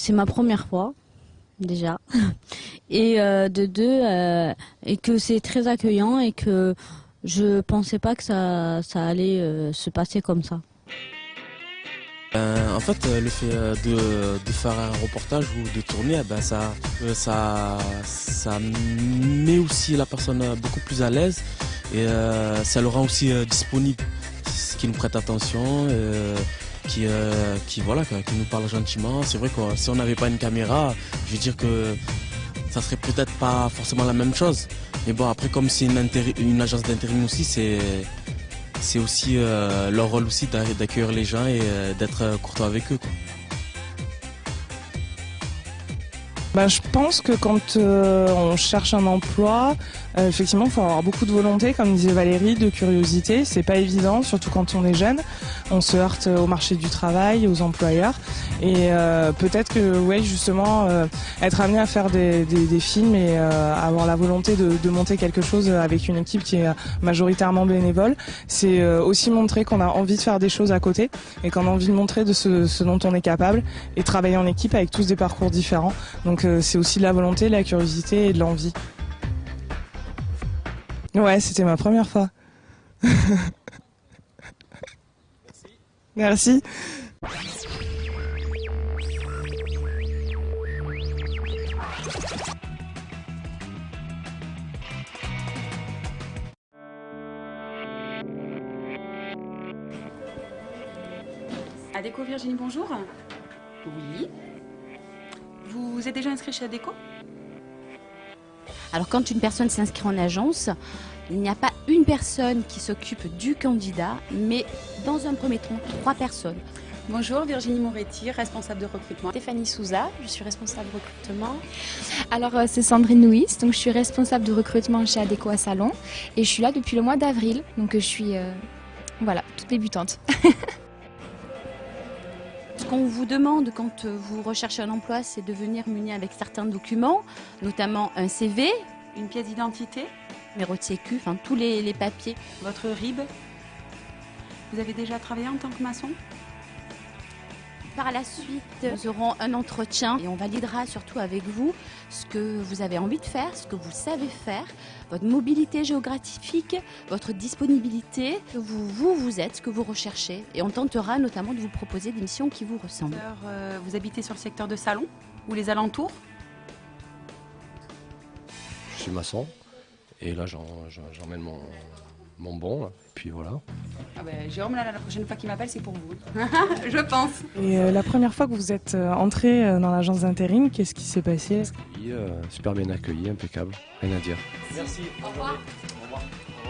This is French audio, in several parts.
c'est ma première fois déjà et de deux et que c'est très accueillant et que je pensais pas que ça allait se passer comme ça. En fait, le fait de faire un reportage ou de tourner, ça met aussi la personne beaucoup plus à l'aise et ça le rend aussi disponible, ce qui nous prête attention, voilà, qui nous parle gentiment. C'est vrai que si on n'avait pas une caméra, je veux dire que ça serait peut-être pas forcément la même chose. Mais bon, après, comme c'est une agence d'intérim aussi, c'est aussi leur rôle aussi d'accueillir les gens et d'être courtois avec eux, quoi. Je pense que quand on cherche un emploi, effectivement, il faut avoir beaucoup de volonté, comme disait Valérie, de curiosité. C'est pas évident, surtout quand on est jeune. On se heurte au marché du travail, aux employeurs. Et peut-être que, ouais, justement, être amené à faire des films et avoir la volonté de monter quelque chose avec une équipe qui est majoritairement bénévole, c'est aussi montrer qu'on a envie de faire des choses à côté et qu'on a envie de montrer de ce dont on est capable et travailler en équipe avec tous des parcours différents. Donc c'est aussi de la volonté, de la curiosité et de l'envie. Ouais, c'était ma première fois. Merci. Adéco Virginie, bonjour. Oui. Vous êtes déjà inscrit chez Adéco? Alors quand une personne s'inscrit en agence, il n'y a pas une personne qui s'occupe du candidat, mais dans un premier temps, 3 personnes. Bonjour, Virginie Moretti, responsable de recrutement. Stéphanie Souza, je suis responsable de recrutement. Alors c'est Sandrine Louis, donc je suis responsable de recrutement chez Adéco à Salon et je suis là depuis le mois d'avril, donc je suis voilà, toute débutante. Ce qu'on vous demande quand vous recherchez un emploi, c'est de venir muni avec certains documents, notamment un CV, Une pièce d'identité, numéro de sécu, enfin tous les papiers. votre RIB. Vous avez déjà travaillé en tant que maçon? Par la suite, nous aurons un entretien et on validera surtout avec vous ce que vous avez envie de faire, ce que vous savez faire, votre mobilité géographique, votre disponibilité, que vous êtes, ce que vous recherchez. Et on tentera notamment de vous proposer des missions qui vous ressemblent. Vous habitez sur le secteur de Salon ou les alentours? Je suis maçon et là j'emmène mon bon, là, et puis voilà. Ah ben, Jérôme, là, la prochaine fois qu'il m'appelle, c'est pour vous. Je pense. Et la première fois que vous êtes entré dans l'agence d'intérim, qu'est-ce qui s'est passé? Oui, super bien accueilli, impeccable, rien à dire. Merci. Au revoir.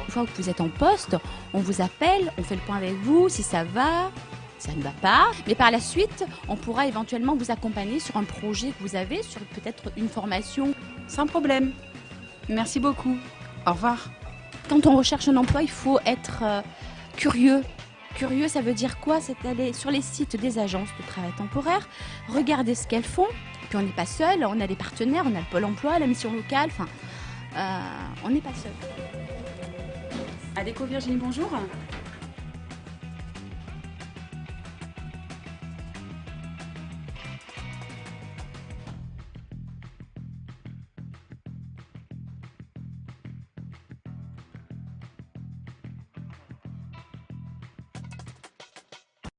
Une fois que vous êtes en poste, on vous appelle, on fait le point avec vous, si ça va, ça ne va pas. Mais par la suite, on pourra éventuellement vous accompagner sur un projet que vous avez, sur peut-être une formation. Sans problème. Merci beaucoup. Au revoir. Quand on recherche un emploi, il faut être curieux. Curieux, ça veut dire quoi? C'est d'aller sur les sites des agences de travail temporaire, regarder ce qu'elles font. Puis on n'est pas seul, on a des partenaires, on a le Pôle emploi, la mission locale, enfin, on n'est pas seul. Adéco Virginie, bonjour.